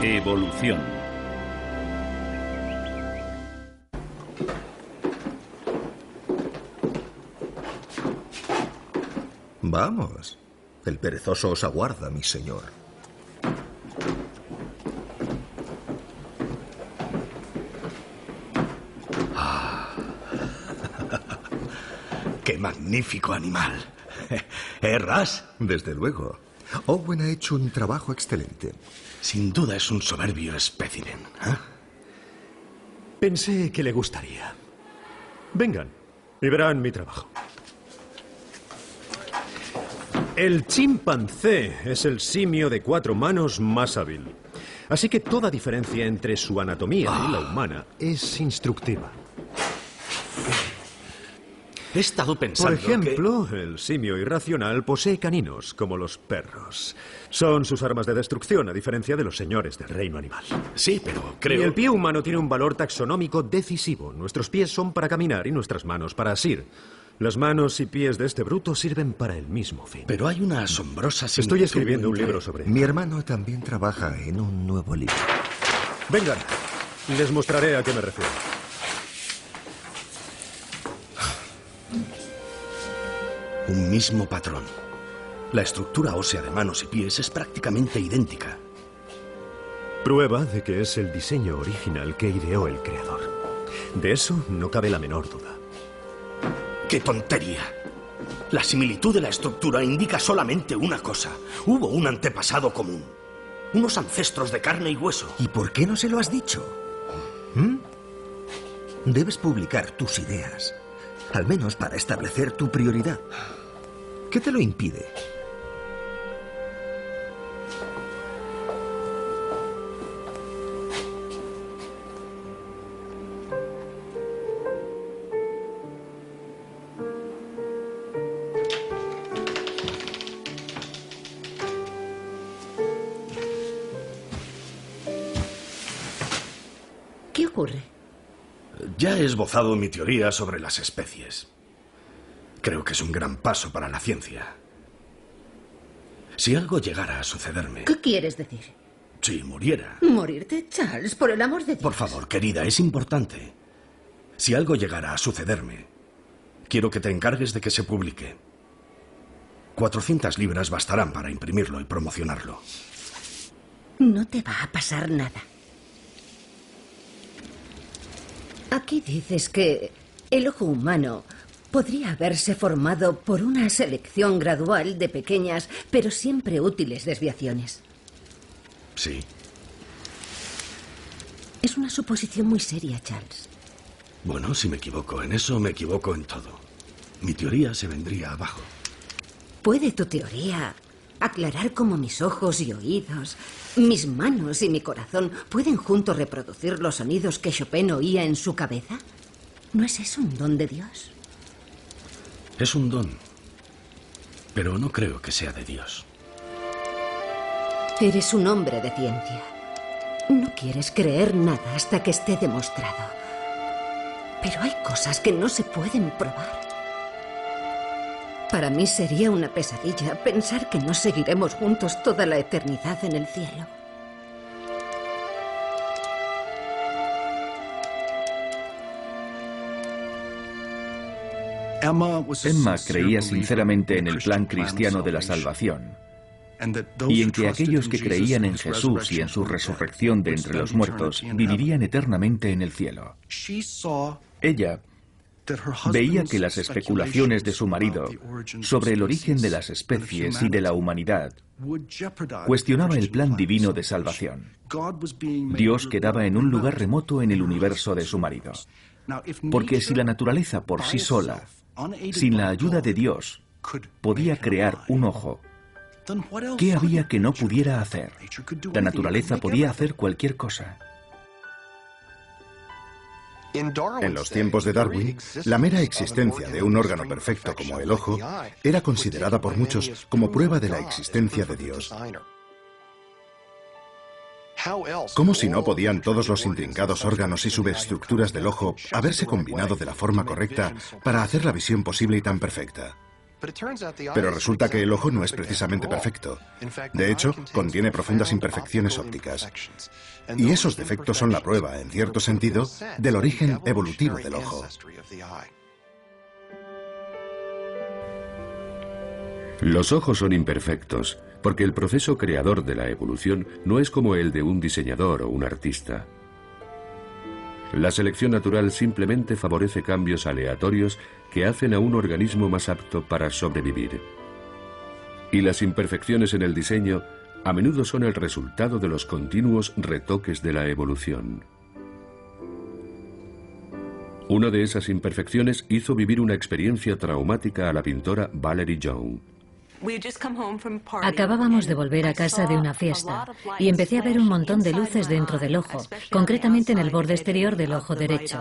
Evolución. Vamos. El perezoso os aguarda, mi señor. ¡Qué magnífico animal! ¿Ras? Desde luego. Owen ha hecho un trabajo excelente. Sin duda es un soberbio espécimen. ¿Eh? Pensé que le gustaría. Vengan y verán mi trabajo. El chimpancé es el simio de 4 manos más hábil. Así que toda diferencia entre su anatomía y la humana es instructiva. He estado pensando Por ejemplo, el simio irracional posee caninos, como los perros. Son sus armas de destrucción, a diferencia de los señores del reino animal. Sí, pero creo... Y el pie humano tiene un valor taxonómico decisivo. Nuestros pies son para caminar y nuestras manos para asir. Las manos y pies de este bruto sirven para el mismo fin. Pero hay una asombrosa similitud. Estoy escribiendo un libro sobre ello. Mi hermano también trabaja en un nuevo libro. Vengan, les mostraré a qué me refiero. Un mismo patrón. La estructura ósea de manos y pies es prácticamente idéntica. Prueba de que es el diseño original que ideó el creador. De eso no cabe la menor duda. ¡Qué tontería! La similitud de la estructura indica solamente una cosa. Hubo un antepasado común. Unos ancestros de carne y hueso. ¿Y por qué no se lo has dicho? Debes publicar tus ideas. Al menos para establecer tu prioridad. ¿Qué te lo impide? ¿Qué ocurre? Ya he esbozado mi teoría sobre las especies. Creo que es un gran paso para la ciencia. Si algo llegara a sucederme... ¿Qué quieres decir? Si muriera... ¿Morirte, Charles? Por el amor de Dios. Por favor, querida, es importante. Si algo llegara a sucederme, quiero que te encargues de que se publique. 400 libras bastarán para imprimirlo y promocionarlo. No te va a pasar nada. Aquí dices que el ojo humano podría haberse formado por una selección gradual de pequeñas, pero siempre útiles desviaciones. Sí. Es una suposición muy seria, Charles. Bueno, si me equivoco en eso, me equivoco en todo. Mi teoría se vendría abajo. ¿Puede tu teoría aclarar cómo mis ojos y oídos, mis manos y mi corazón pueden juntos reproducir los sonidos que Chopin oía en su cabeza? ¿No es eso un don de Dios? Es un don, pero no creo que sea de Dios. Eres un hombre de ciencia. No quieres creer nada hasta que esté demostrado. Pero hay cosas que no se pueden probar. Para mí sería una pesadilla pensar que no seguiremos juntos toda la eternidad en el cielo. Emma creía sinceramente en el plan cristiano de la salvación y en que aquellos que creían en Jesús y en su resurrección de entre los muertos vivirían eternamente en el cielo. Ella veía que las especulaciones de su marido sobre el origen de las especies y de la humanidad cuestionaba el plan divino de salvación. Dios quedaba en un lugar remoto en el universo de su marido. Porque si la naturaleza por sí sola, sin la ayuda de Dios, podía crear un ojo, ¿qué había que no pudiera hacer? La naturaleza podía hacer cualquier cosa. En los tiempos de Darwin, la mera existencia de un órgano perfecto como el ojo era considerada por muchos como prueba de la existencia de Dios. ¿Cómo si no podían todos los intrincados órganos y subestructuras del ojo haberse combinado de la forma correcta para hacer la visión posible y tan perfecta? Pero resulta que el ojo no es precisamente perfecto. De hecho, contiene profundas imperfecciones ópticas. Y esos defectos son la prueba, en cierto sentido, del origen evolutivo del ojo. Los ojos son imperfectos porque el proceso creador de la evolución no es como el de un diseñador o un artista. La selección natural simplemente favorece cambios aleatorios que hacen a un organismo más apto para sobrevivir. Y las imperfecciones en el diseño a menudo son el resultado de los continuos retoques de la evolución. Una de esas imperfecciones hizo vivir una experiencia traumática a la pintora Valerie Young. Acabábamos de volver a casa de una fiesta y empecé a ver un montón de luces dentro del ojo, concretamente en el borde exterior del ojo derecho.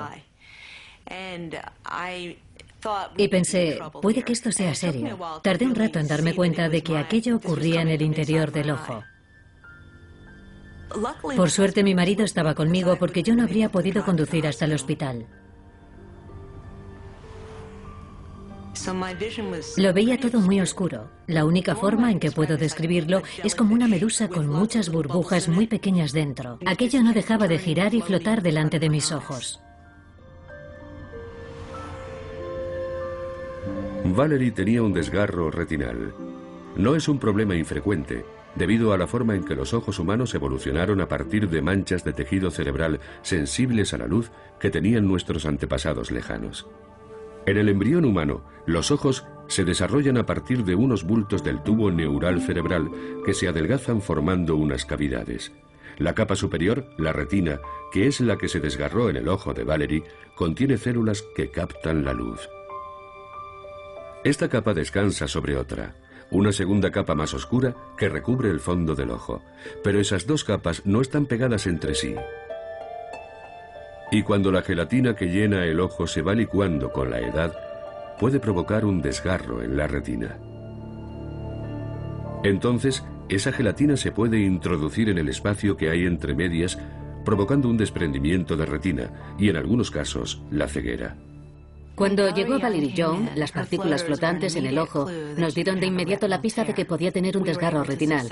Y pensé, puede que esto sea serio. Tardé un rato en darme cuenta de que aquello ocurría en el interior del ojo. Por suerte mi marido estaba conmigo porque yo no habría podido conducir hasta el hospital. Lo veía todo muy oscuro. La única forma en que puedo describirlo es como una medusa con muchas burbujas muy pequeñas dentro. Aquello no dejaba de girar y flotar delante de mis ojos. Valerie tenía un desgarro retinal. No es un problema infrecuente, debido a la forma en que los ojos humanos evolucionaron a partir de manchas de tejido cerebral sensibles a la luz que tenían nuestros antepasados lejanos. En el embrión humano, los ojos se desarrollan a partir de unos bultos del tubo neural cerebral que se adelgazan formando unas cavidades. La capa superior, la retina, que es la que se desgarró en el ojo de Valerie, contiene células que captan la luz. Esta capa descansa sobre otra, una segunda capa más oscura que recubre el fondo del ojo, pero esas dos capas no están pegadas entre sí. Y cuando la gelatina que llena el ojo se va licuando con la edad, puede provocar un desgarro en la retina. Entonces, esa gelatina se puede introducir en el espacio que hay entre medias, provocando un desprendimiento de retina y, en algunos casos, la ceguera. Cuando llegó Valerie Young, las partículas flotantes en el ojo nos dieron de inmediato la pista de que podía tener un desgarro retinal.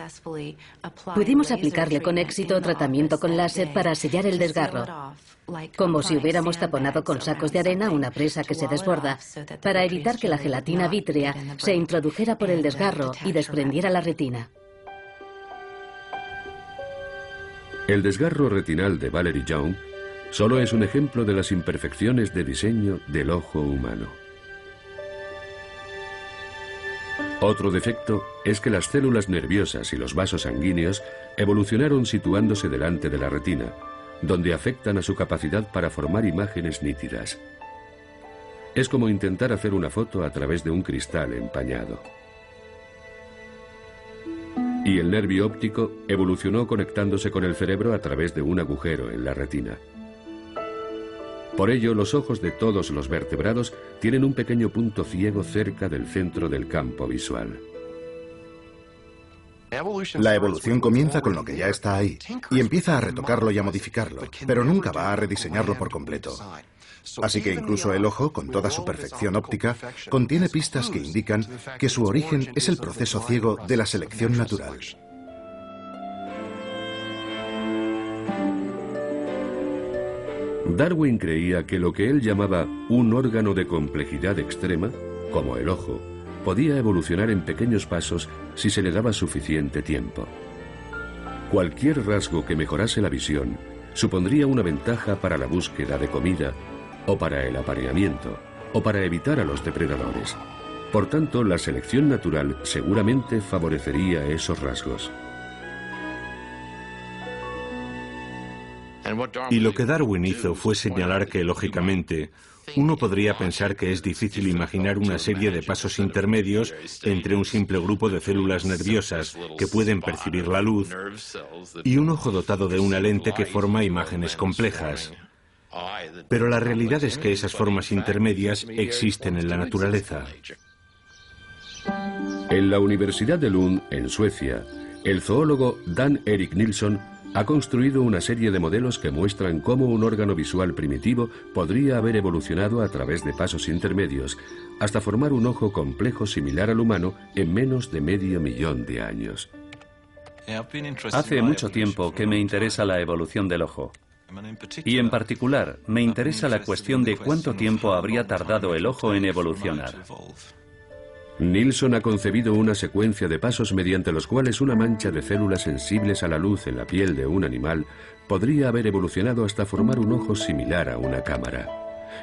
Pudimos aplicarle con éxito tratamiento con láser para sellar el desgarro, como si hubiéramos taponado con sacos de arena una presa que se desborda, para evitar que la gelatina vítrea se introdujera por el desgarro y desprendiera la retina. El desgarro retinal de Valerie Young solo es un ejemplo de las imperfecciones de diseño del ojo humano. Otro defecto es que las células nerviosas y los vasos sanguíneos evolucionaron situándose delante de la retina, donde afectan a su capacidad para formar imágenes nítidas. Es como intentar hacer una foto a través de un cristal empañado. Y el nervio óptico evolucionó conectándose con el cerebro a través de un agujero en la retina. Por ello, los ojos de todos los vertebrados tienen un pequeño punto ciego cerca del centro del campo visual. La evolución comienza con lo que ya está ahí y empieza a retocarlo y a modificarlo, pero nunca va a rediseñarlo por completo. Así que incluso el ojo, con toda su perfección óptica, contiene pistas que indican que su origen es el proceso ciego de la selección natural. Darwin creía que lo que él llamaba un órgano de complejidad extrema, como el ojo, podía evolucionar en pequeños pasos si se le daba suficiente tiempo. Cualquier rasgo que mejorase la visión supondría una ventaja para la búsqueda de comida, o para el apareamiento, o para evitar a los depredadores. Por tanto, la selección natural seguramente favorecería esos rasgos. Y lo que Darwin hizo fue señalar que, lógicamente, uno podría pensar que es difícil imaginar una serie de pasos intermedios entre un simple grupo de células nerviosas que pueden percibir la luz y un ojo dotado de una lente que forma imágenes complejas. Pero la realidad es que esas formas intermedias existen en la naturaleza. En la Universidad de Lund, en Suecia, el zoólogo Dan Erik Nilsson ha construido una serie de modelos que muestran cómo un órgano visual primitivo podría haber evolucionado a través de pasos intermedios, hasta formar un ojo complejo similar al humano en menos de medio millón de años. Hace mucho tiempo que me interesa la evolución del ojo. Y en particular, me interesa la cuestión de cuánto tiempo habría tardado el ojo en evolucionar. Nilsson ha concebido una secuencia de pasos mediante los cuales una mancha de células sensibles a la luz en la piel de un animal podría haber evolucionado hasta formar un ojo similar a una cámara.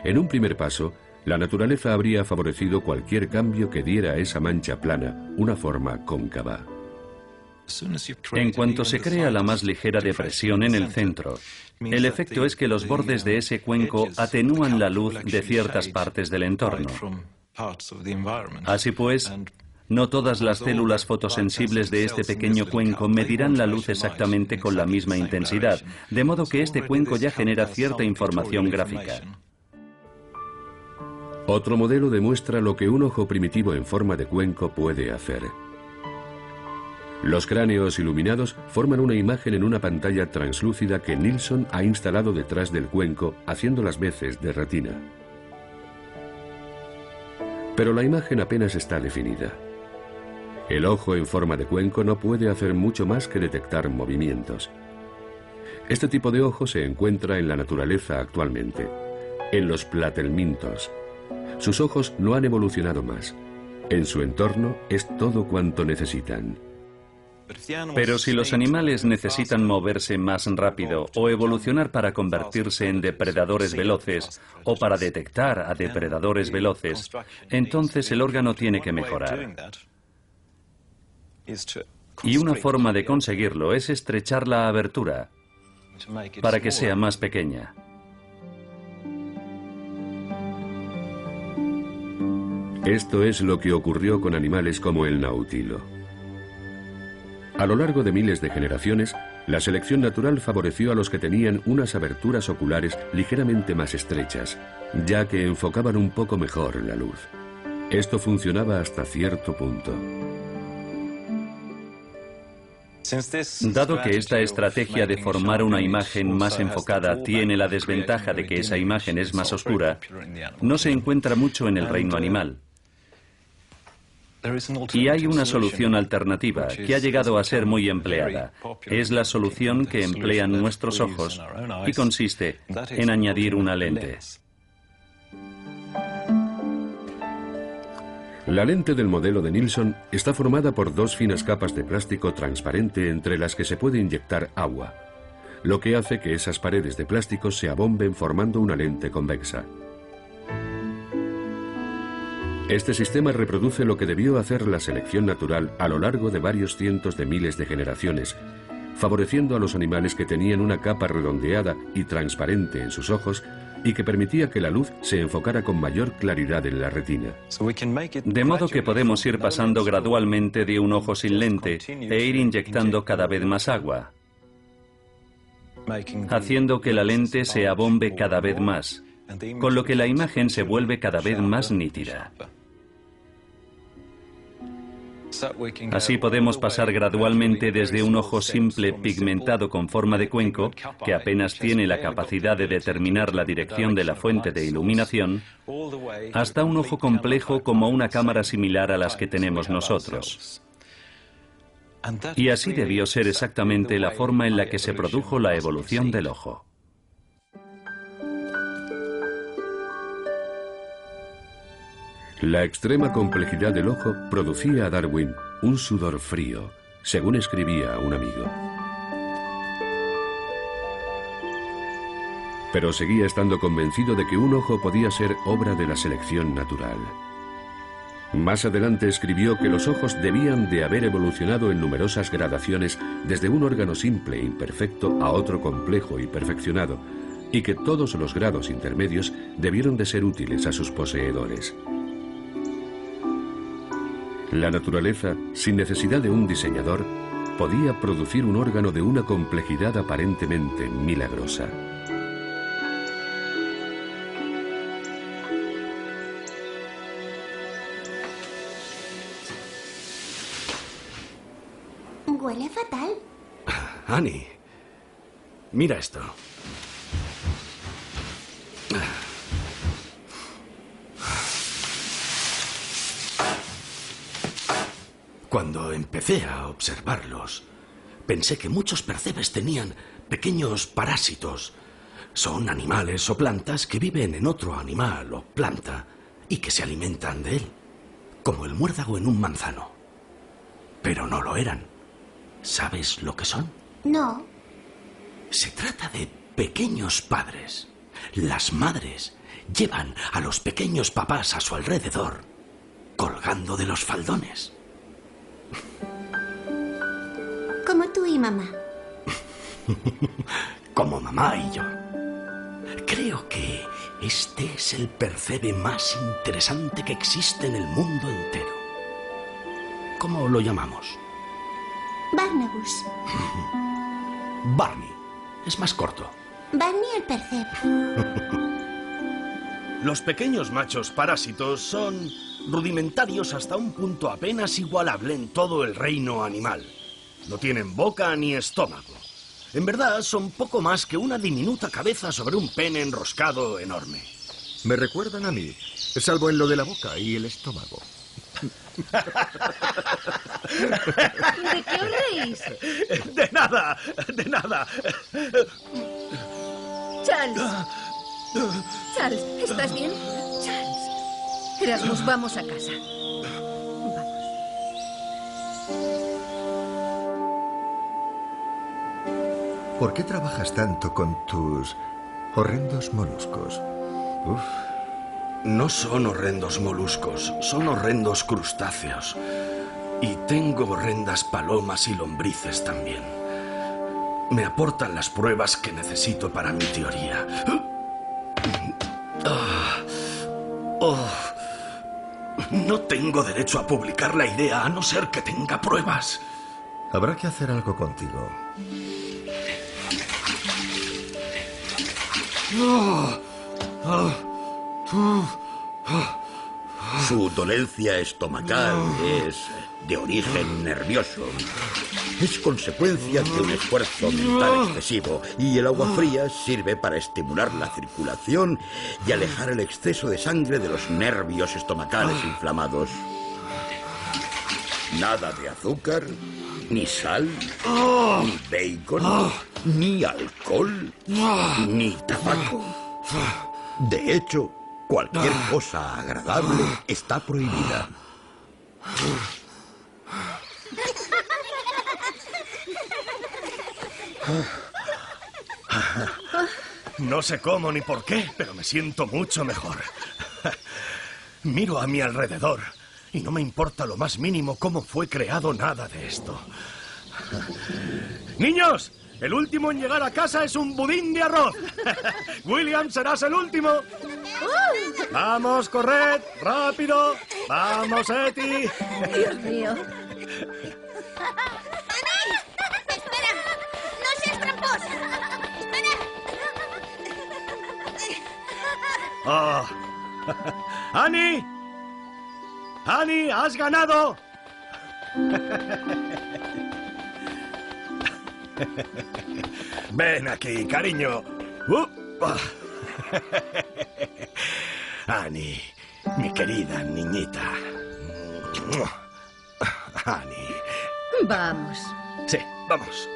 En un primer paso, la naturaleza habría favorecido cualquier cambio que diera a esa mancha plana una forma cóncava. En cuanto se crea la más ligera depresión en el centro, el efecto es que los bordes de ese cuenco atenúan la luz de ciertas partes del entorno. Así pues, no todas las células fotosensibles de este pequeño cuenco medirán la luz exactamente con la misma intensidad, de modo que este cuenco ya genera cierta información gráfica. Otro modelo demuestra lo que un ojo primitivo en forma de cuenco puede hacer. Los cráneos iluminados forman una imagen en una pantalla translúcida que Nilsson ha instalado detrás del cuenco, haciendo las veces de retina. Pero la imagen apenas está definida. El ojo en forma de cuenco no puede hacer mucho más que detectar movimientos. Este tipo de ojo se encuentra en la naturaleza actualmente, en los platelmintos. Sus ojos no han evolucionado más. En su entorno es todo cuanto necesitan. Pero si los animales necesitan moverse más rápido o evolucionar para convertirse en depredadores veloces o para detectar a depredadores veloces, entonces el órgano tiene que mejorar. Y una forma de conseguirlo es estrechar la abertura para que sea más pequeña. Esto es lo que ocurrió con animales como el nautilo. A lo largo de miles de generaciones, la selección natural favoreció a los que tenían unas aberturas oculares ligeramente más estrechas, ya que enfocaban un poco mejor la luz. Esto funcionaba hasta cierto punto. Dado que esta estrategia de formar una imagen más enfocada tiene la desventaja de que esa imagen es más oscura, no se encuentra mucho en el reino animal. Y hay una solución alternativa que ha llegado a ser muy empleada. Es la solución que emplean nuestros ojos y consiste en añadir una lente. La lente del modelo de Nilsson está formada por dos finas capas de plástico transparente entre las que se puede inyectar agua, lo que hace que esas paredes de plástico se abomben formando una lente convexa. Este sistema reproduce lo que debió hacer la selección natural a lo largo de varios cientos de miles de generaciones, favoreciendo a los animales que tenían una capa redondeada y transparente en sus ojos y que permitía que la luz se enfocara con mayor claridad en la retina. De modo que podemos ir pasando gradualmente de un ojo sin lente e ir inyectando cada vez más agua, haciendo que la lente se abombe cada vez más, con lo que la imagen se vuelve cada vez más nítida. Así podemos pasar gradualmente desde un ojo simple pigmentado con forma de cuenco, que apenas tiene la capacidad de determinar la dirección de la fuente de iluminación, hasta un ojo complejo como una cámara similar a las que tenemos nosotros. Y así debió ser exactamente la forma en la que se produjo la evolución del ojo. La extrema complejidad del ojo producía a Darwin un sudor frío, según escribía un amigo. Pero seguía estando convencido de que un ojo podía ser obra de la selección natural. Más adelante escribió que los ojos debían de haber evolucionado en numerosas gradaciones desde un órgano simple e imperfecto a otro complejo y perfeccionado, y que todos los grados intermedios debieron de ser útiles a sus poseedores. La naturaleza, sin necesidad de un diseñador, podía producir un órgano de una complejidad aparentemente milagrosa. Huele fatal. Annie, mira esto. Cuando empecé a observarlos, pensé que muchos percebes tenían pequeños parásitos. Son animales o plantas que viven en otro animal o planta y que se alimentan de él, como el muérdago en un manzano. Pero no lo eran. ¿Sabes lo que son? No. Se trata de pequeños padres. Las madres llevan a los pequeños papás a su alrededor, colgando de los faldones. Como tú y mamá. Como mamá y yo. Creo que este es el percebe más interesante que existe en el mundo entero. ¿Cómo lo llamamos? Barnabas. Barney. Es más corto. Barney el percebe. Los pequeños machos parásitos son rudimentarios hasta un punto apenas igualable en todo el reino animal. No tienen boca ni estómago. En verdad, son poco más que una diminuta cabeza sobre un pene enroscado enorme. Me recuerdan a mí, salvo en lo de la boca y el estómago. ¿De qué os reís? De nada, de nada. Charles. Charles, ¿estás bien? Charles. Erasmus, vamos a casa. ¿Por qué trabajas tanto con tus horrendos moluscos? Uf. No son horrendos moluscos, son horrendos crustáceos. Y tengo horrendas palomas y lombrices también. Me aportan las pruebas que necesito para mi teoría. No tengo derecho a publicar la idea a no ser que tenga pruebas. Habrá que hacer algo contigo. Su dolencia estomacal es de origen nervioso. Es consecuencia de un esfuerzo mental excesivo y el agua fría sirve para estimular la circulación y alejar el exceso de sangre de los nervios estomacales inflamados. Nada de azúcar, ni sal, ni bacon, ni alcohol, ni tabaco. De hecho, cualquier cosa agradable está prohibida. No sé cómo ni por qué, pero me siento mucho mejor. Miro a mi alrededor y no me importa lo más mínimo cómo fue creado nada de esto. ¡Niños! El último en llegar a casa es un budín de arroz. William, serás el último. Vamos, corred, rápido. Vamos, Eti. Dios mío. ¡Annie! ¡Espera! ¡No seas tramposa! ¡Espera! Oh. ¡Annie! ¡Annie, has ganado! Ven aquí, cariño. Annie, mi querida niñita. Annie. Vamos. Sí, vamos.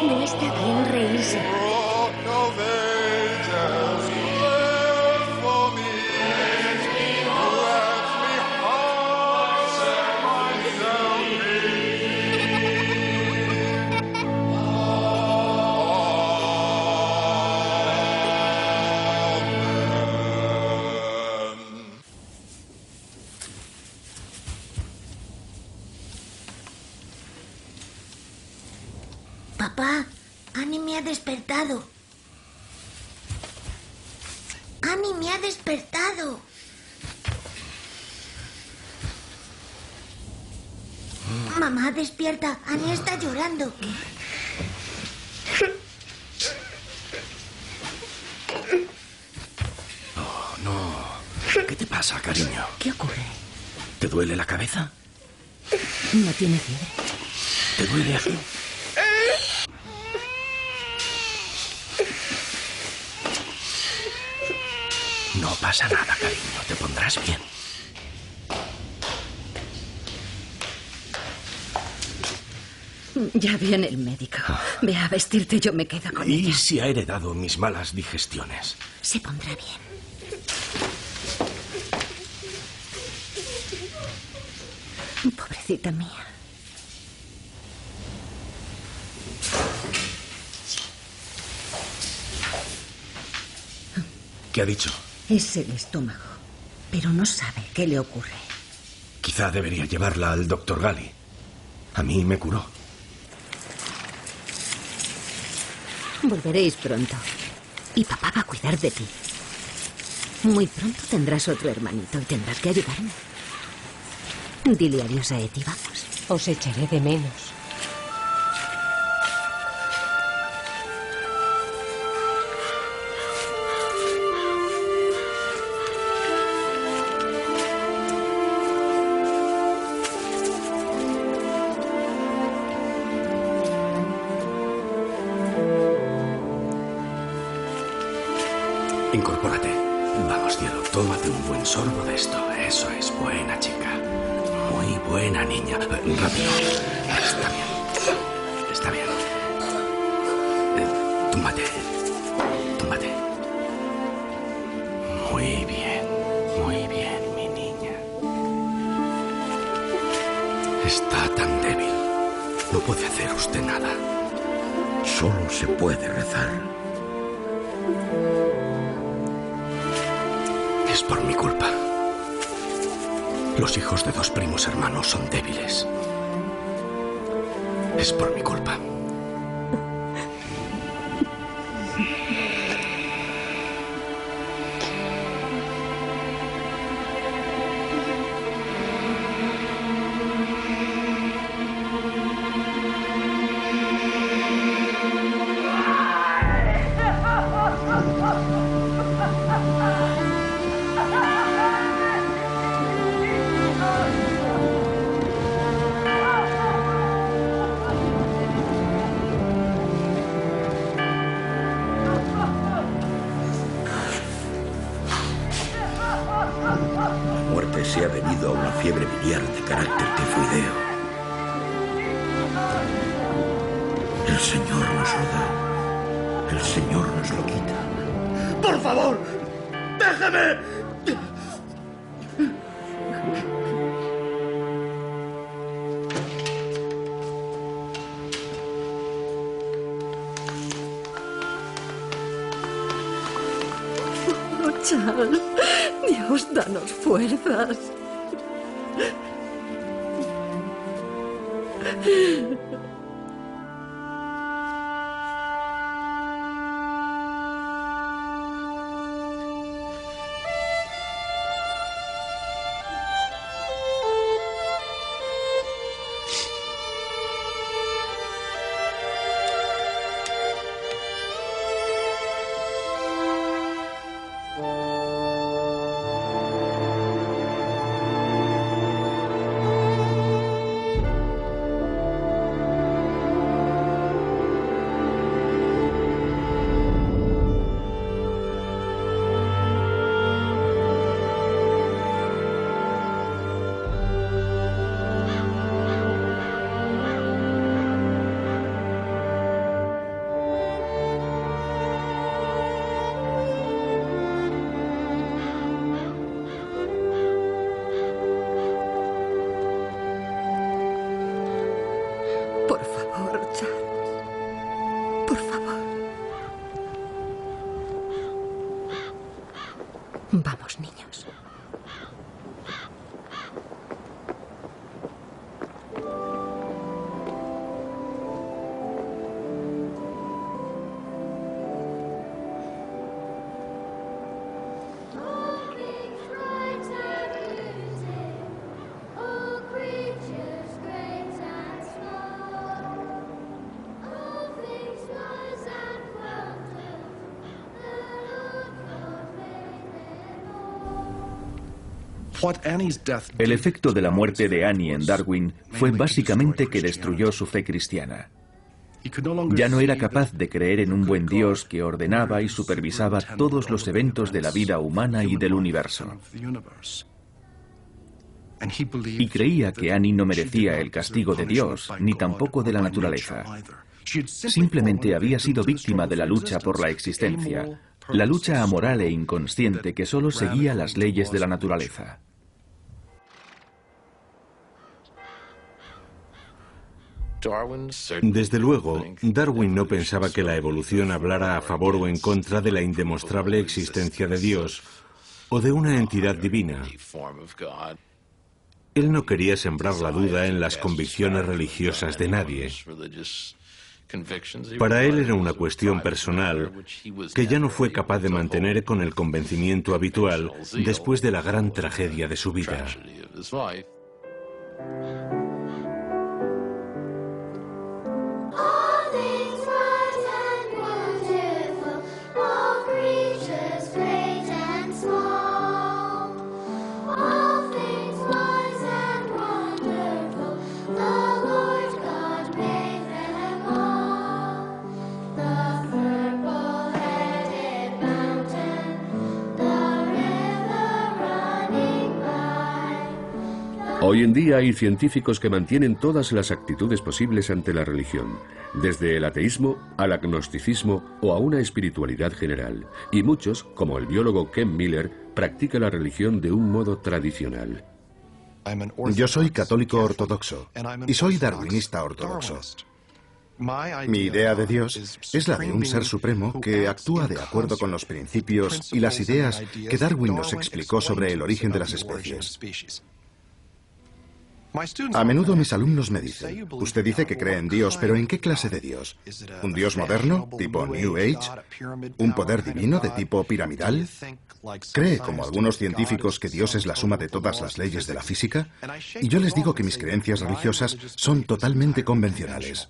No está bien reírse. Papá, Annie me ha despertado. Annie me ha despertado. Mamá, despierta. Annie está llorando. Oh, no. ¿Qué te pasa, cariño? ¿Qué ocurre? ¿Te duele la cabeza? No tiene fiebre. ¿Te duele aquí? No pasa nada, cariño. Te pondrás bien. Ya viene el médico. Ve a vestirte, yo me quedo con ella. ¿Y si ha heredado mis malas digestiones? Se pondrá bien. Pobrecita mía. ¿Qué ha dicho? Es el estómago, pero no sabe qué le ocurre. Quizá debería llevarla al doctor Gali. A mí me curó. Volveréis pronto. Y papá va a cuidar de ti. Muy pronto tendrás otro hermanito y tendrás que ayudarme. Dile adiós a Eti, vamos. Os echaré de menos. Incorpórate. Vamos, cielo, tómate un buen sorbo de esto. Eso es, buena chica. Muy buena niña. Rápido. Está bien. Está bien. Túmbate. Túmbate. Muy bien. Muy bien, mi niña. Está tan débil. No puede hacer usted nada. Solo se puede rezar. Es por mi culpa. Los hijos de dos primos hermanos son débiles. Es por mi culpa. Se ha debido a una fiebre biliar de carácter tifoideo. El Señor nos lo da. El Señor nos lo quita. ¡Por favor! ¡Déjeme! Oh, Charles, Dios, danos fuerzas. Por favor, Charles. Por favor. Vamos, niños. All creatures great El efecto de la muerte de Annie en Darwin fue básicamente que destruyó su fe cristiana. Ya no era capaz de creer en un buen Dios que ordenaba y supervisaba todos los eventos de la vida humana y del universo. Y creía que Annie no merecía el castigo de Dios, ni tampoco de la naturaleza. Simplemente había sido víctima de la lucha por la existencia, la lucha amoral e inconsciente que solo seguía las leyes de la naturaleza. Desde luego, Darwin no pensaba que la evolución hablara a favor o en contra de la indemostrable existencia de Dios o de una entidad divina. Él no quería sembrar la duda en las convicciones religiosas de nadie. Para él era una cuestión personal que ya no fue capaz de mantener con el convencimiento habitual después de la gran tragedia de su vida. Hoy en día hay científicos que mantienen todas las actitudes posibles ante la religión, desde el ateísmo al agnosticismo o a una espiritualidad general, y muchos, como el biólogo Ken Miller, practican la religión de un modo tradicional. Yo soy católico ortodoxo y soy darwinista ortodoxo. Mi idea de Dios es la de un ser supremo que actúa de acuerdo con los principios y las ideas que Darwin nos explicó sobre el origen de las especies. A menudo mis alumnos me dicen, usted dice que cree en Dios, pero ¿en qué clase de Dios? ¿Un Dios moderno, tipo New Age? ¿Un poder divino de tipo piramidal? ¿Cree, como algunos científicos, que Dios es la suma de todas las leyes de la física? Y yo les digo que mis creencias religiosas son totalmente convencionales.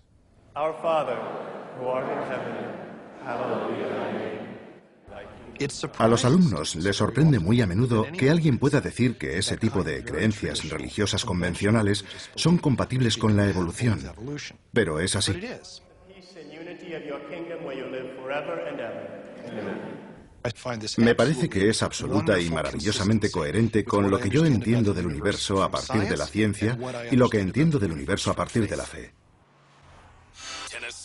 A los alumnos les sorprende muy a menudo que alguien pueda decir que ese tipo de creencias religiosas convencionales son compatibles con la evolución, pero es así. Me parece que es absoluta y maravillosamente coherente con lo que yo entiendo del universo a partir de la ciencia y lo que entiendo del universo a partir de la fe.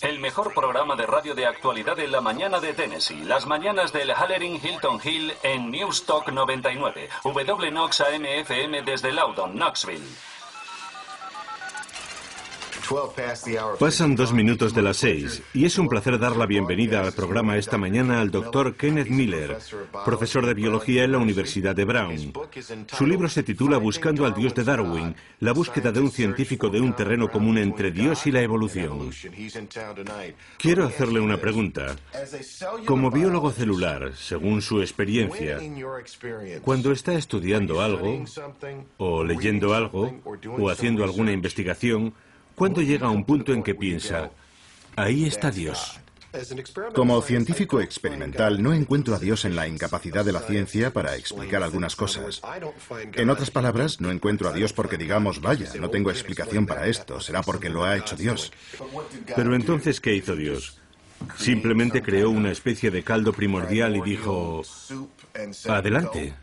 El mejor programa de radio de actualidad en la mañana de Tennessee. Las mañanas del Hallering Hilton Hill en Newstalk 99. WNOX AM/FM desde Loudon, Knoxville. Pasan 2 minutos de las 6 y es un placer dar la bienvenida al programa esta mañana al Dr. Kenneth Miller, profesor de biología en la Universidad de Brown. Su libro se titula Buscando al Dios de Darwin, la búsqueda de un científico de un terreno común entre Dios y la evolución. Quiero hacerle una pregunta. Como biólogo celular, según su experiencia, cuando está estudiando algo, o leyendo algo, o haciendo alguna investigación, ¿cuándo llega a un punto en que piensa, ahí está Dios? Como científico experimental, no encuentro a Dios en la incapacidad de la ciencia para explicar algunas cosas. En otras palabras, no encuentro a Dios porque digamos, vaya, no tengo explicación para esto, será porque lo ha hecho Dios. Pero entonces, ¿qué hizo Dios? Simplemente creó una especie de caldo primordial y dijo, adelante.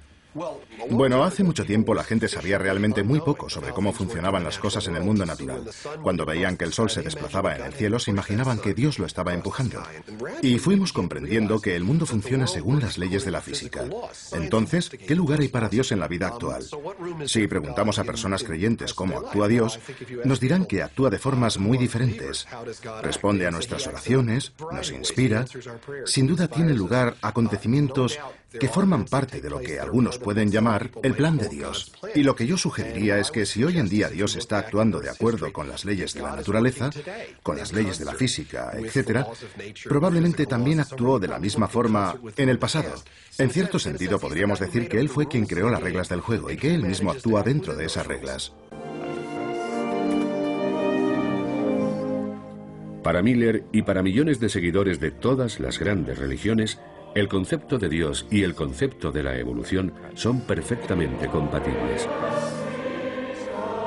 Bueno, hace mucho tiempo la gente sabía realmente muy poco sobre cómo funcionaban las cosas en el mundo natural. Cuando veían que el sol se desplazaba en el cielo, se imaginaban que Dios lo estaba empujando. Y fuimos comprendiendo que el mundo funciona según las leyes de la física. Entonces, ¿qué lugar hay para Dios en la vida actual? Si preguntamos a personas creyentes cómo actúa Dios, nos dirán que actúa de formas muy diferentes. Responde a nuestras oraciones, nos inspira. Sin duda tiene lugar acontecimientos que forman parte de lo que algunos pueden llamar el plan de Dios. Y lo que yo sugeriría es que si hoy en día Dios está actuando de acuerdo con las leyes de la naturaleza, con las leyes de la física, etc., probablemente también actuó de la misma forma en el pasado. En cierto sentido, podríamos decir que Él fue quien creó las reglas del juego y que Él mismo actúa dentro de esas reglas. Para Miller y para millones de seguidores de todas las grandes religiones, El concepto de Dios y el concepto de la evolución son perfectamente compatibles.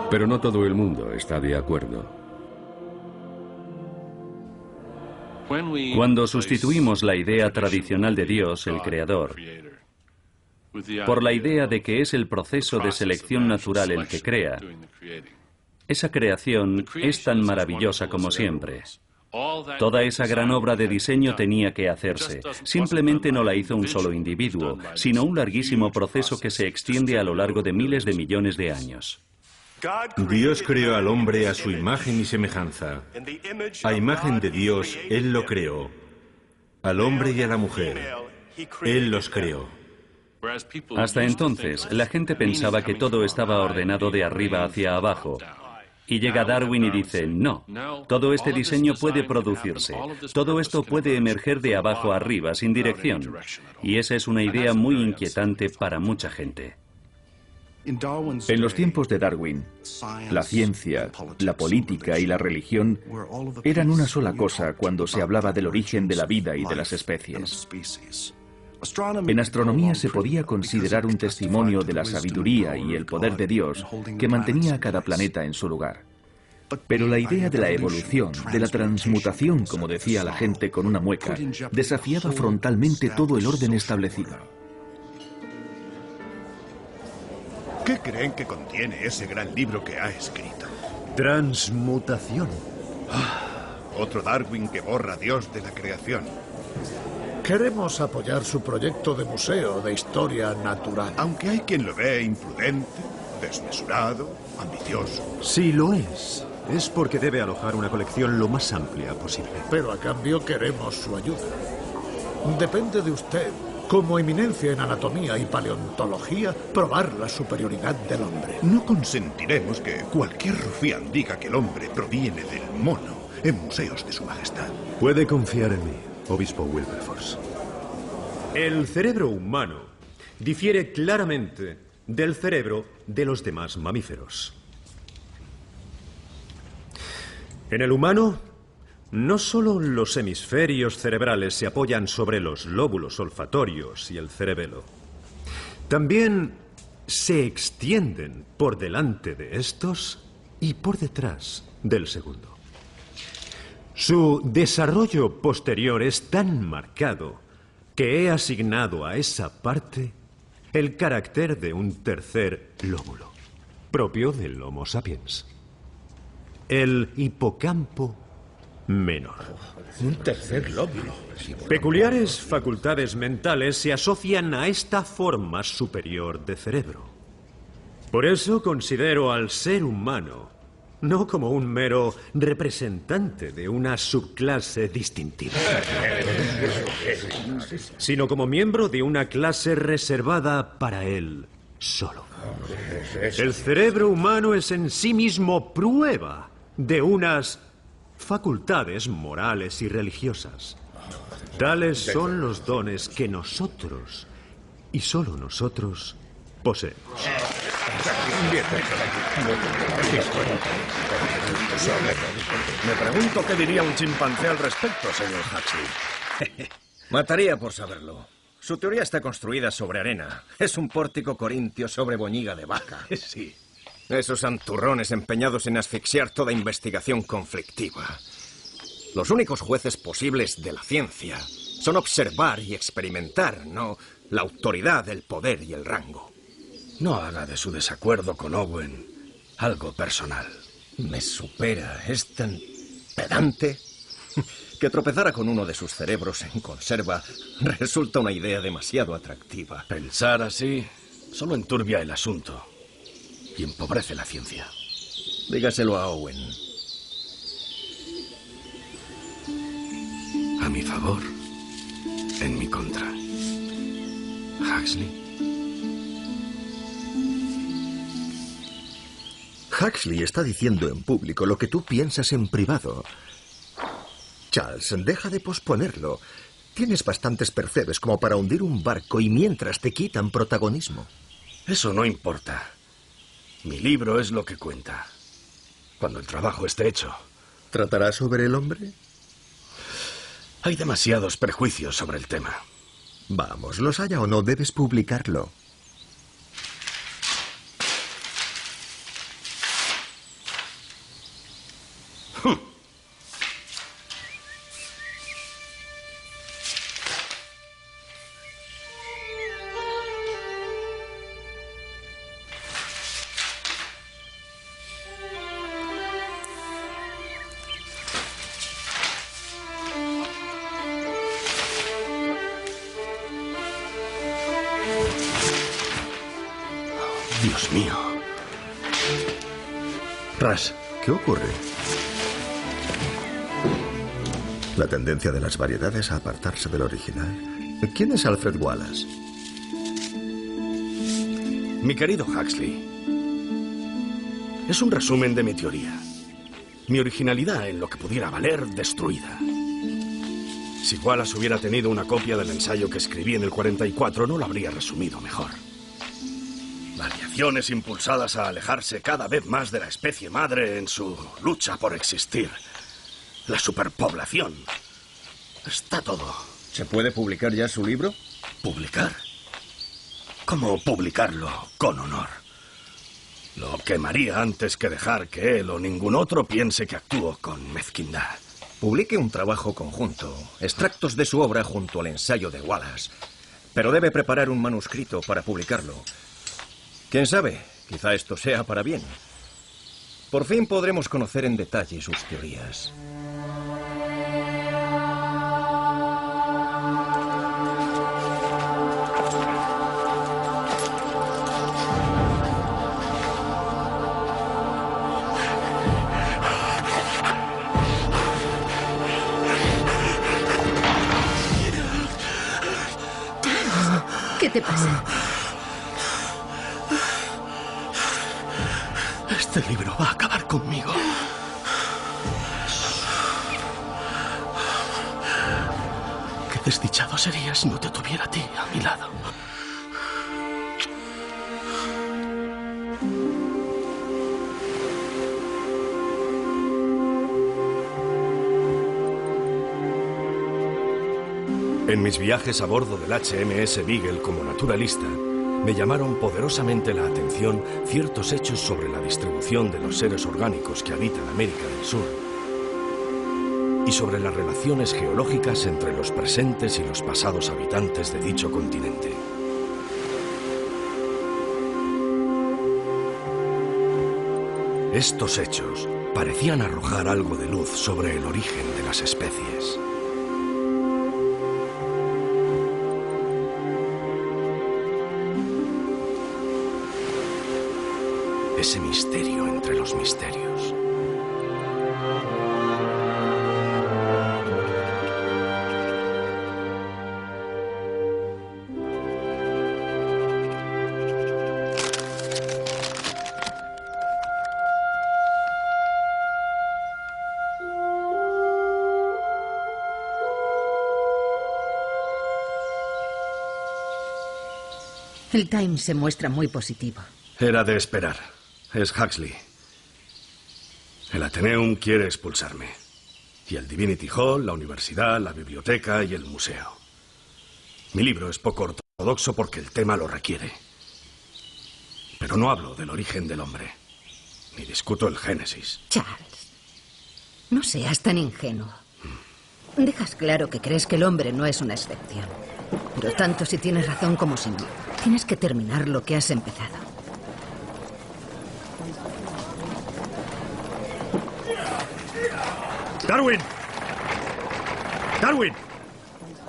Pero no todo el mundo está de acuerdo. Cuando sustituimos la idea tradicional de Dios, el Creador, por la idea de que es el proceso de selección natural el que crea, esa creación es tan maravillosa como siempre. Toda esa gran obra de diseño tenía que hacerse. Simplemente no la hizo un solo individuo, sino un larguísimo proceso que se extiende a lo largo de miles de millones de años. Dios creó al hombre a su imagen y semejanza. A imagen de Dios, Él lo creó. Al hombre y a la mujer, Él los creó. Hasta entonces, la gente pensaba que todo estaba ordenado de arriba hacia abajo. Y llega Darwin y dice, no, todo este diseño puede producirse, todo esto puede emerger de abajo a arriba, sin dirección. Y esa es una idea muy inquietante para mucha gente. En los tiempos de Darwin, la ciencia, la política y la religión eran una sola cosa cuando se hablaba del origen de la vida y de las especies. En astronomía se podía considerar un testimonio de la sabiduría y el poder de Dios que mantenía a cada planeta en su lugar. Pero la idea de la evolución, de la transmutación, como decía la gente con una mueca, desafiaba frontalmente todo el orden establecido. ¿Qué creen que contiene ese gran libro que ha escrito? Transmutación. Otro Darwin que borra a Dios de la creación. Queremos apoyar su proyecto de museo de historia natural. Aunque hay quien lo ve imprudente, desmesurado, ambicioso. Si lo es porque debe alojar una colección lo más amplia posible. Pero a cambio queremos su ayuda. Depende de usted, como eminencia en anatomía y paleontología, probar la superioridad del hombre. No consentiremos que cualquier rufián diga que el hombre proviene del mono en museos de su majestad. Puede confiar en mí, obispo Wilberforce. El cerebro humano difiere claramente del cerebro de los demás mamíferos. En el humano, no solo los hemisferios cerebrales se apoyan sobre los lóbulos olfatorios y el cerebelo, también se extienden por delante de estos y por detrás del segundo. Su desarrollo posterior es tan marcado que he asignado a esa parte el carácter de un tercer lóbulo, propio del Homo sapiens. El hipocampo menor. Un tercer lóbulo. Peculiares facultades mentales se asocian a esta forma superior de cerebro. Por eso considero al ser humano no como un mero representante de una subclase distintiva, sino como miembro de una clase reservada para él solo. El cerebro humano es en sí mismo prueba de unas facultades morales y religiosas. Tales son los dones que nosotros, y solo nosotros, poseemos. Me pregunto qué diría un chimpancé al respecto, señor Huxley. Mataría por saberlo. Su teoría está construida sobre arena. Es un pórtico corintio sobre boñiga de vaca. Sí. Esos santurrones empeñados en asfixiar toda investigación conflictiva. Los únicos jueces posibles de la ciencia son observar y experimentar, no la autoridad, el poder y el rango. No haga de su desacuerdo con Owen algo personal. Me supera. Es tan pedante que tropezara con uno de sus cerebros en conserva resulta una idea demasiado atractiva. Pensar así solo enturbia el asunto y empobrece la ciencia. Dígaselo a Owen. A mi favor, en mi contra. Huxley. Huxley está diciendo en público lo que tú piensas en privado. Charles, deja de posponerlo. Tienes bastantes percebes como para hundir un barco y mientras te quitan protagonismo. Eso no importa. Mi libro es lo que cuenta. Cuando el trabajo esté hecho. ¿Tratará sobre el hombre? Hay demasiados prejuicios sobre el tema. Vamos, los haya o no, debes publicarlo. Dios mío. Ras, ¿qué ocurre? La tendencia de las variedades a apartarse del original. ¿Quién es Alfred Wallace? Mi querido Huxley, es un resumen de mi teoría. Mi originalidad en lo que pudiera valer, destruida. Si Wallace hubiera tenido una copia del ensayo que escribí en el 44, no lo habría resumido mejor. Variaciones impulsadas a alejarse cada vez más de la especie madre en su lucha por existir. La superpoblación. Está todo. ¿Se puede publicar ya su libro? ¿Publicar? ¿Cómo publicarlo con honor? Lo quemaría antes que dejar que él o ningún otro piense que actúo con mezquindad. Publique un trabajo conjunto, extractos de su obra junto al ensayo de Wallace. Pero debe preparar un manuscrito para publicarlo. ¿Quién sabe? Quizá esto sea para bien. Por fin podremos conocer en detalle sus teorías. ¿Qué te pasa? Este libro va a acabar conmigo. Qué desdichado sería si no te tuviera a ti a mi lado. En mis viajes a bordo del HMS Beagle como naturalista, me llamaron poderosamente la atención ciertos hechos sobre la distribución de los seres orgánicos que habitan América del Sur y sobre las relaciones geológicas entre los presentes y los pasados habitantes de dicho continente. Estos hechos parecían arrojar algo de luz sobre el origen de las especies. Ese misterio entre los misterios. El Times se muestra muy positivo. Era de esperar. Es Huxley. El Atheneum quiere expulsarme. Y el Divinity Hall, la universidad, la biblioteca y el museo. Mi libro es poco ortodoxo porque el tema lo requiere. Pero no hablo del origen del hombre. Ni discuto el Génesis. Charles, no seas tan ingenuo. Dejas claro que crees que el hombre no es una excepción. Pero tanto si tienes razón como si no. Tienes que terminar lo que has empezado. ¡Darwin! ¡Darwin!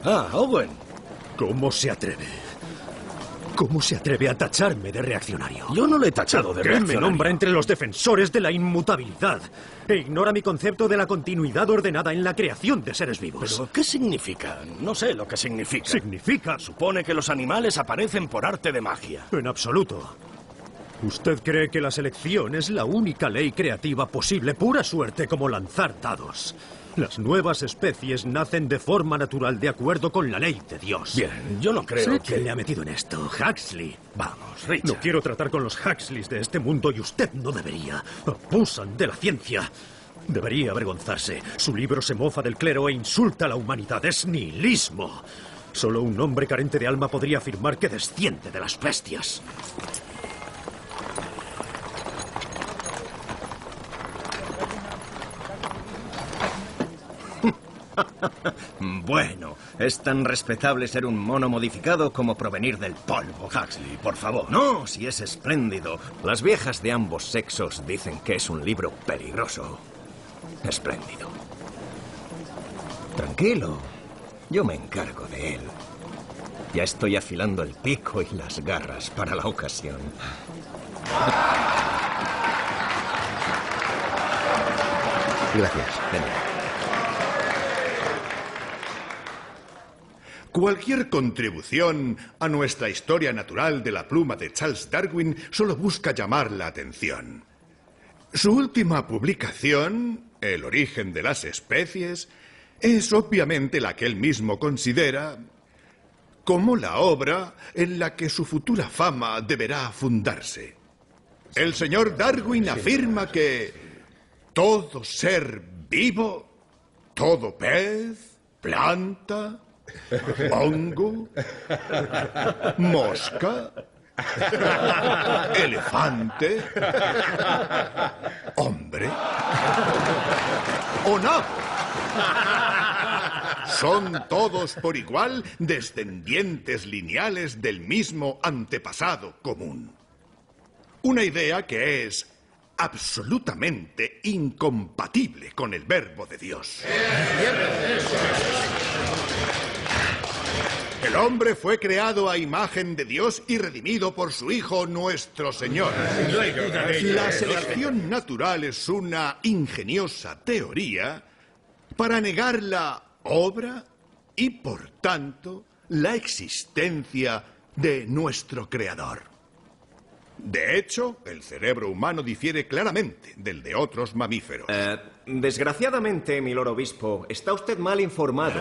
Ah, Owen. ¿Cómo se atreve? ¿Cómo se atreve a tacharme de reaccionario? Yo no le he tachado de reaccionario. ¿Quién me nombra entre los defensores de la inmutabilidad e ignora mi concepto de la continuidad ordenada en la creación de seres vivos? ¿Pero qué significa? No sé lo que significa. ¿Significa? Supone que los animales aparecen por arte de magia. En absoluto. ¿Usted cree que la selección es la única ley creativa posible, pura suerte como lanzar dados? Las nuevas especies nacen de forma natural de acuerdo con la ley de Dios. Bien, yo no creo ¿Sé que... quién le ha metido en esto? Huxley. Vamos, Richard. No quiero tratar con los Huxleys de este mundo y usted no debería. Abusan de la ciencia. Debería avergonzarse. Su libro se mofa del clero e insulta a la humanidad. Es nihilismo. Solo un hombre carente de alma podría afirmar que desciende de las bestias. Bueno, es tan respetable ser un mono modificado como provenir del polvo. Huxley, por favor. No, si es espléndido. Las viejas de ambos sexos dicen que es un libro peligroso. Espléndido. Tranquilo, yo me encargo de él. Ya estoy afilando el pico y las garras para la ocasión. Gracias. Cualquier contribución a nuestra historia natural de la pluma de Charles Darwin solo busca llamar la atención. Su última publicación, El origen de las especies, es obviamente la que él mismo considera como la obra en la que su futura fama deberá fundarse. El señor Darwin afirma que todo ser vivo, todo pez, planta, hongo, mosca, elefante, hombre o nabo, son todos por igual descendientes lineales del mismo antepasado común. Una idea que es absolutamente incompatible con el verbo de Dios. El hombre fue creado a imagen de Dios y redimido por su Hijo nuestro Señor. La selección natural es una ingeniosa teoría para negar la obra y, por tanto, la existencia de nuestro Creador. De hecho, el cerebro humano difiere claramente del de otros mamíferos. Desgraciadamente, mi lord obispo, está usted mal informado.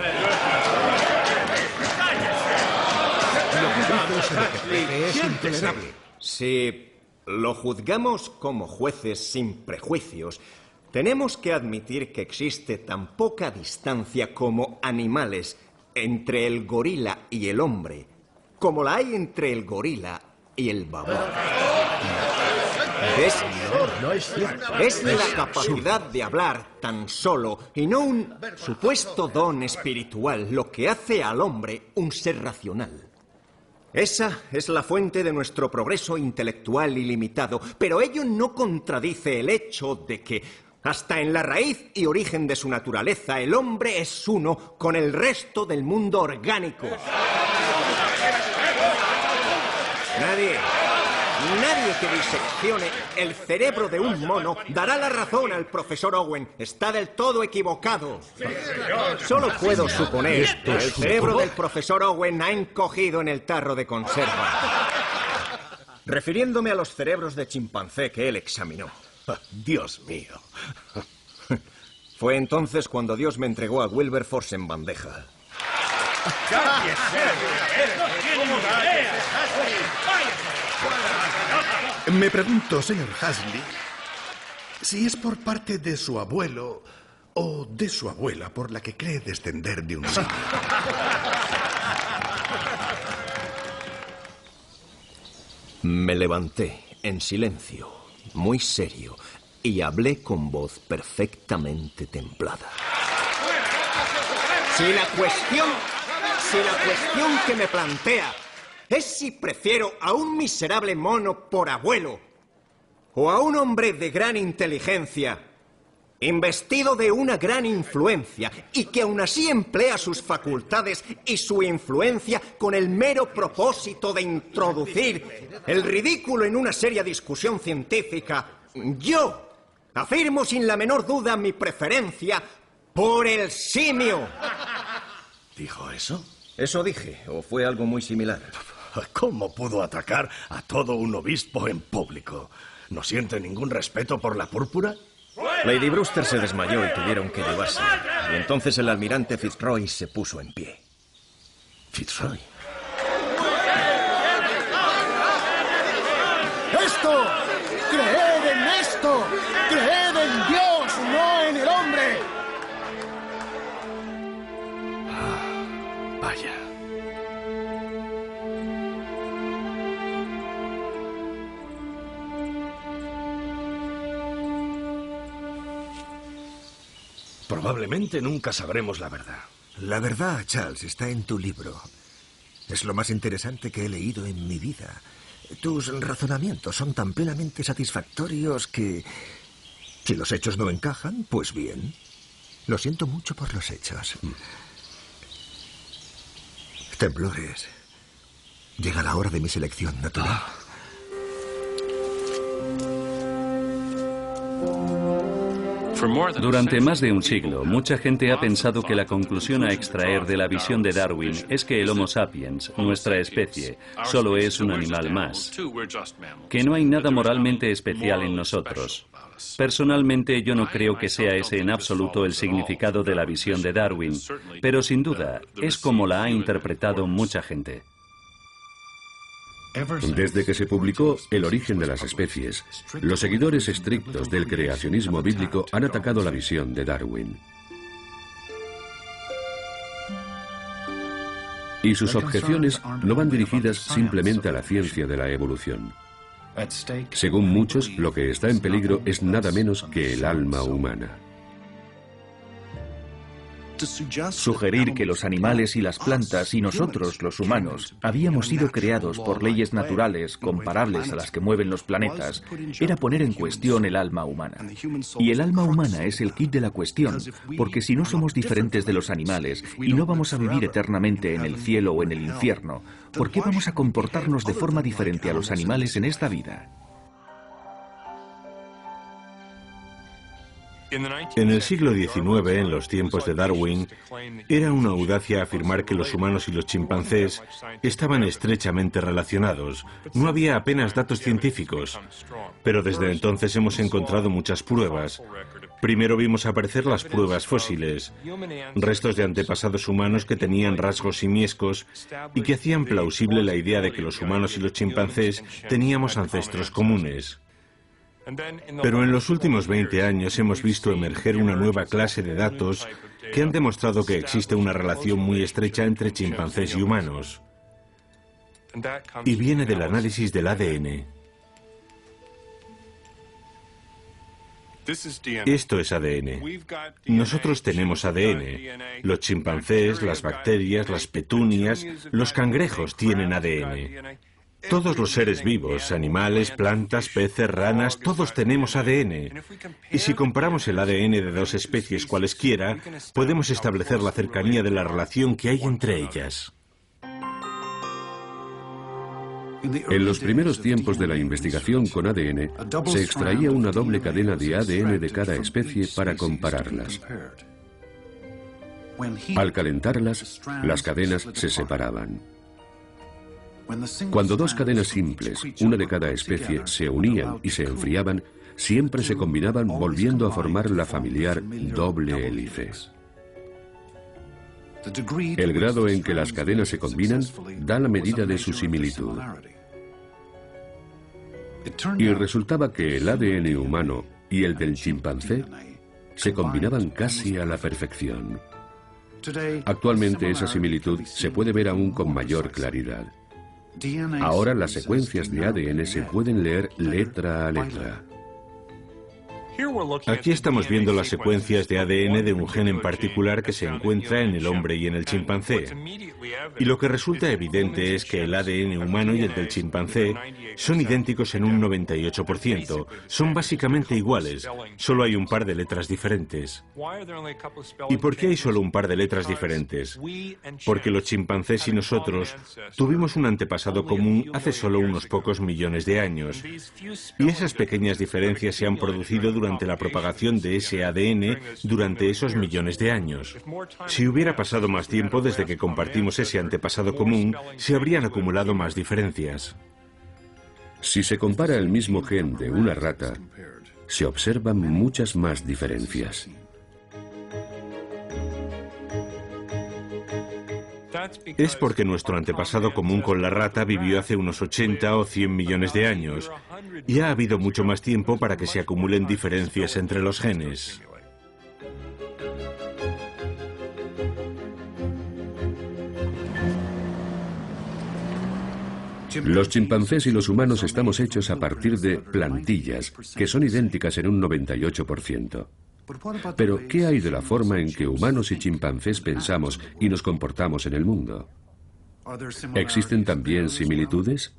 Es intolerable. Si lo juzgamos como jueces sin prejuicios, tenemos que admitir que existe tan poca distancia como animales entre el gorila y el hombre, como la hay entre el gorila y el babón. Es la capacidad de hablar tan solo y no un supuesto don espiritual lo que hace al hombre un ser racional. Esa es la fuente de nuestro progreso intelectual ilimitado, pero ello no contradice el hecho de que, hasta en la raíz y origen de su naturaleza, el hombre es uno con el resto del mundo orgánico. Nadie que diseccione el cerebro de un mono dará la razón al profesor Owen. Está del todo equivocado. Solo puedo suponer que el cerebro del profesor Owen ha encogido en el tarro de conserva. Refiriéndome a los cerebros de chimpancé que él examinó. Dios mío. Fue entonces cuando Dios me entregó a Wilberforce en bandeja. Me pregunto, señor Huxley, si es por parte de su abuelo o de su abuela por la que cree descender de un simio. Me levanté en silencio, muy serio, y hablé con voz perfectamente templada. Si la cuestión que me plantea es si prefiero a un miserable mono por abuelo o a un hombre de gran inteligencia, investido de una gran influencia y que aún así emplea sus facultades y su influencia con el mero propósito de introducir el ridículo en una seria discusión científica, yo afirmo sin la menor duda mi preferencia por el simio. ¿Dijo eso? Eso dije, o fue algo muy similar. ¿Cómo pudo atacar a todo un obispo en público? ¿No siente ningún respeto por la púrpura? Lady Brewster se desmayó y tuvieron que llevarse. Y entonces el almirante Fitzroy se puso en pie. ¿Fitzroy? ¡Esto! ¡Creed en esto! ¡Creed en Dios, no en el hombre! Vaya. Probablemente nunca sabremos la verdad. La verdad, Charles, está en tu libro. Es lo más interesante que he leído en mi vida. Tus razonamientos son tan plenamente satisfactorios que... si los hechos no encajan, pues bien. Lo siento mucho por los hechos. Temblores. Llega la hora de mi selección natural. Durante más de un siglo, mucha gente ha pensado que la conclusión a extraer de la visión de Darwin es que el Homo sapiens, nuestra especie, solo es un animal más, que no hay nada moralmente especial en nosotros. Personalmente, yo no creo que sea ese en absoluto el significado de la visión de Darwin, pero sin duda es como la ha interpretado mucha gente. Desde que se publicó El origen de las especies, los seguidores estrictos del creacionismo bíblico han atacado la visión de Darwin. Y sus objeciones no van dirigidas simplemente a la ciencia de la evolución. Según muchos, lo que está en peligro es nada menos que el alma humana. Sugerir que los animales y las plantas y nosotros, los humanos, habíamos sido creados por leyes naturales comparables a las que mueven los planetas, era poner en cuestión el alma humana. Y el alma humana es el quid de la cuestión, porque si no somos diferentes de los animales y no vamos a vivir eternamente en el cielo o en el infierno, ¿por qué vamos a comportarnos de forma diferente a los animales en esta vida? En el siglo XIX, en los tiempos de Darwin, era una audacia afirmar que los humanos y los chimpancés estaban estrechamente relacionados. No había apenas datos científicos. Pero desde entonces hemos encontrado muchas pruebas. Primero vimos aparecer las pruebas fósiles, restos de antepasados humanos que tenían rasgos simiescos y que hacían plausible la idea de que los humanos y los chimpancés teníamos ancestros comunes. Pero en los últimos 20 años hemos visto emerger una nueva clase de datos que han demostrado que existe una relación muy estrecha entre chimpancés y humanos. Y viene del análisis del ADN. Esto es ADN. Nosotros tenemos ADN. Los chimpancés, las bacterias, las petunias, los cangrejos tienen ADN. Todos los seres vivos, animales, plantas, peces, ranas, todos tenemos ADN. Y si comparamos el ADN de dos especies cualesquiera, podemos establecer la cercanía de la relación que hay entre ellas. En los primeros tiempos de la investigación con ADN, se extraía una doble cadena de ADN de cada especie para compararlas. Al calentarlas, las cadenas se separaban. Cuando dos cadenas simples, una de cada especie, se unían y se enfriaban, siempre se combinaban volviendo a formar la familiar doble hélice. El grado en que las cadenas se combinan da la medida de su similitud. Y resultaba que el ADN humano y el del chimpancé se combinaban casi a la perfección. Actualmente esa similitud se puede ver aún con mayor claridad. Ahora las secuencias de ADN se pueden leer letra a letra. Aquí estamos viendo las secuencias de ADN de un gen en particular que se encuentra en el hombre y en el chimpancé. Y lo que resulta evidente es que el ADN humano y el del chimpancé son idénticos en un 98%. Son básicamente iguales. Solo hay un par de letras diferentes. ¿Y por qué hay solo un par de letras diferentes? Porque los chimpancés y nosotros tuvimos un antepasado común hace solo unos pocos millones de años. Y esas pequeñas diferencias se han producido durante la propagación de ese ADN durante esos millones de años. Si hubiera pasado más tiempo desde que compartimos ese antepasado común, se habrían acumulado más diferencias. Si se compara el mismo gen de una rata, se observan muchas más diferencias. Es porque nuestro antepasado común con la rata vivió hace unos 80 o 100 millones de años y ha habido mucho más tiempo para que se acumulen diferencias entre los genes. Los chimpancés y los humanos estamos hechos a partir de plantillas, que son idénticas en un 98%. Pero, ¿qué hay de la forma en que humanos y chimpancés pensamos y nos comportamos en el mundo? ¿Existen también similitudes?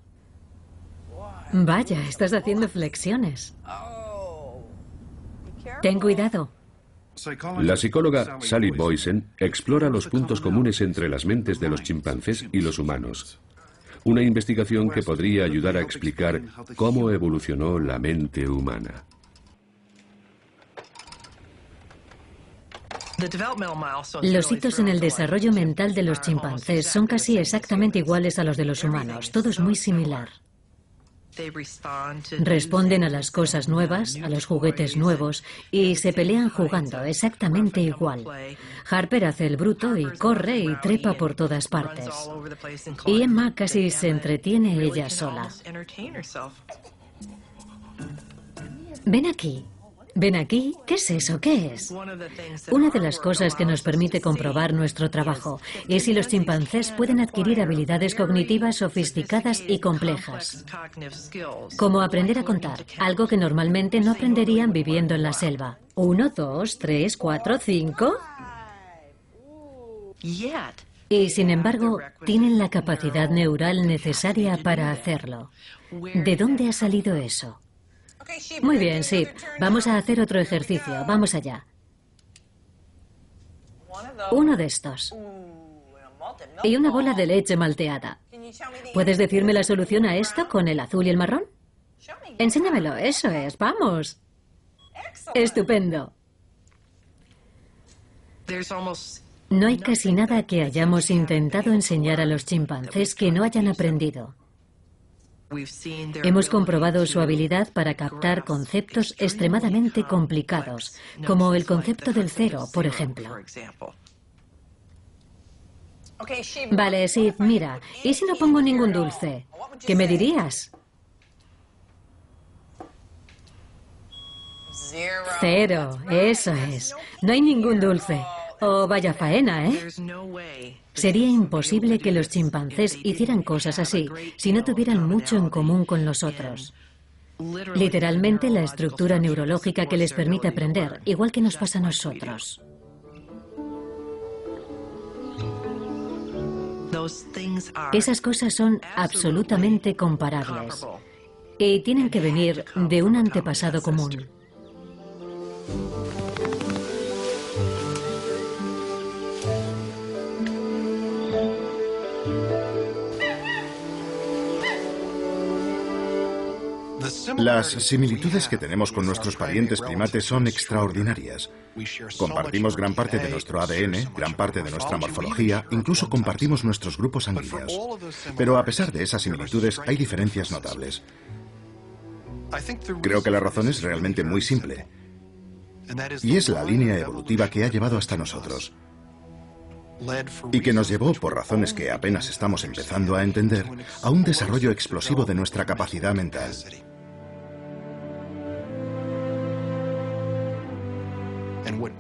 Vaya, estás haciendo flexiones. Ten cuidado. La psicóloga Sally Boysen explora los puntos comunes entre las mentes de los chimpancés y los humanos. Una investigación que podría ayudar a explicar cómo evolucionó la mente humana. Los hitos en el desarrollo mental de los chimpancés son casi exactamente iguales a los de los humanos. Todo es muy similar. Responden a las cosas nuevas, a los juguetes nuevos, y se pelean jugando exactamente igual. Harper hace el bruto y corre y trepa por todas partes. Y Emma casi se entretiene ella sola. Ven aquí. Ven aquí. ¿Qué es eso? ¿Qué es? Una de las cosas que nos permite comprobar nuestro trabajo es si los chimpancés pueden adquirir habilidades cognitivas sofisticadas y complejas. Como aprender a contar, algo que normalmente no aprenderían viviendo en la selva. 1, 2, 3, 4, 5. Y sin embargo, tienen la capacidad neural necesaria para hacerlo. ¿De dónde ha salido eso? Muy bien, Sid. Vamos a hacer otro ejercicio. Vamos allá. Uno de estos. Y una bola de leche malteada. ¿Puedes decirme la solución a esto con el azul y el marrón? Enséñamelo, eso es. ¡Vamos! Estupendo. No hay casi nada que hayamos intentado enseñar a los chimpancés que no hayan aprendido. Hemos comprobado su habilidad para captar conceptos extremadamente complicados, como el concepto del cero, por ejemplo. Vale, Sid, mira, ¿y si no pongo ningún dulce? ¿Qué me dirías? 0, eso es. No hay ningún dulce. Oh, vaya faena, ¿eh? Sería imposible que los chimpancés hicieran cosas así si no tuvieran mucho en común con los otros. Literalmente la estructura neurológica que les permite aprender, igual que nos pasa a nosotros. Esas cosas son absolutamente comparables y tienen que venir de un antepasado común. Las similitudes que tenemos con nuestros parientes primates son extraordinarias. Compartimos gran parte de nuestro ADN, gran parte de nuestra morfología, incluso compartimos nuestros grupos sanguíneos. Pero a pesar de esas similitudes, hay diferencias notables. Creo que la razón es realmente muy simple. Y es la línea evolutiva que ha llevado hasta nosotros. Y que nos llevó, por razones que apenas estamos empezando a entender, a un desarrollo explosivo de nuestra capacidad mental.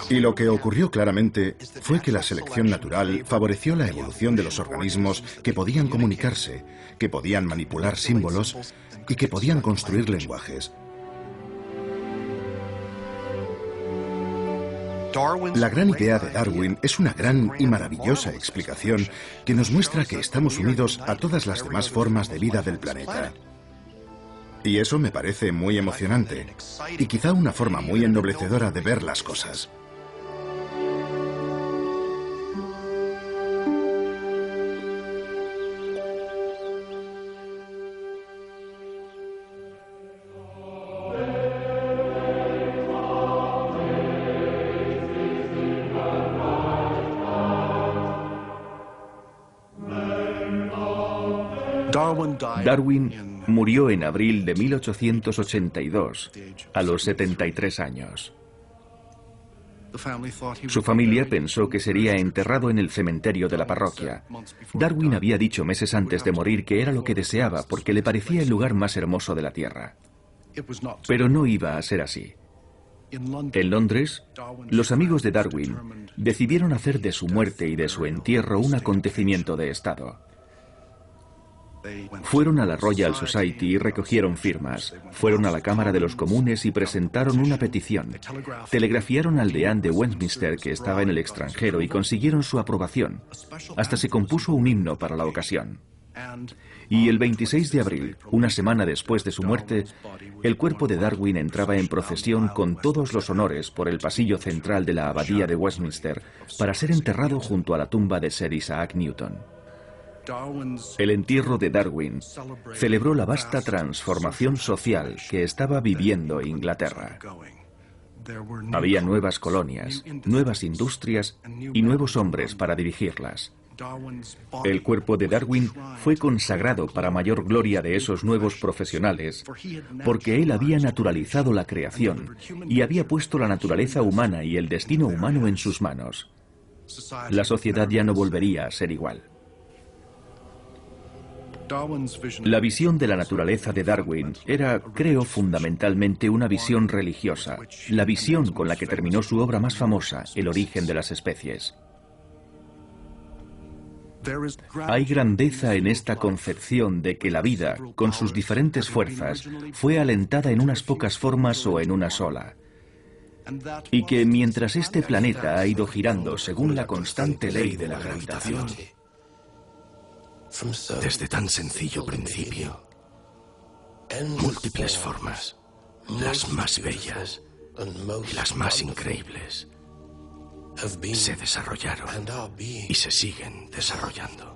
Y lo que ocurrió claramente fue que la selección natural favoreció la evolución de los organismos que podían comunicarse, que podían manipular símbolos y que podían construir lenguajes. La gran idea de Darwin es una gran y maravillosa explicación que nos muestra que estamos unidos a todas las demás formas de vida del planeta. Y eso me parece muy emocionante y quizá una forma muy ennoblecedora de ver las cosas. Darwin murió en abril de 1882, a los 73 años. Su familia pensó que sería enterrado en el cementerio de la parroquia. Darwin había dicho meses antes de morir que era lo que deseaba porque le parecía el lugar más hermoso de la Tierra. Pero no iba a ser así. En Londres, los amigos de Darwin decidieron hacer de su muerte y de su entierro un acontecimiento de Estado. Fueron a la Royal Society y recogieron firmas. Fueron a la Cámara de los Comunes y presentaron una petición. Telegrafiaron al deán de Westminster, que estaba en el extranjero, y consiguieron su aprobación. Hasta se compuso un himno para la ocasión. Y el 26 de abril, una semana después de su muerte, el cuerpo de Darwin entraba en procesión con todos los honores por el pasillo central de la abadía de Westminster para ser enterrado junto a la tumba de Sir Isaac Newton. El entierro de Darwin celebró la vasta transformación social que estaba viviendo Inglaterra. Había nuevas colonias, nuevas industrias y nuevos hombres para dirigirlas. El cuerpo de Darwin fue consagrado para mayor gloria de esos nuevos profesionales, porque él había naturalizado la creación y había puesto la naturaleza humana y el destino humano en sus manos. La sociedad ya no volvería a ser igual. La visión de la naturaleza de Darwin era, creo, fundamentalmente una visión religiosa, la visión con la que terminó su obra más famosa, El origen de las especies. Hay grandeza en esta concepción de que la vida, con sus diferentes fuerzas, fue alentada en unas pocas formas o en una sola, y que mientras este planeta ha ido girando según la constante ley de la gravitación, desde tan sencillo principio, múltiples formas, las más bellas y las más increíbles, se desarrollaron y se siguen desarrollando.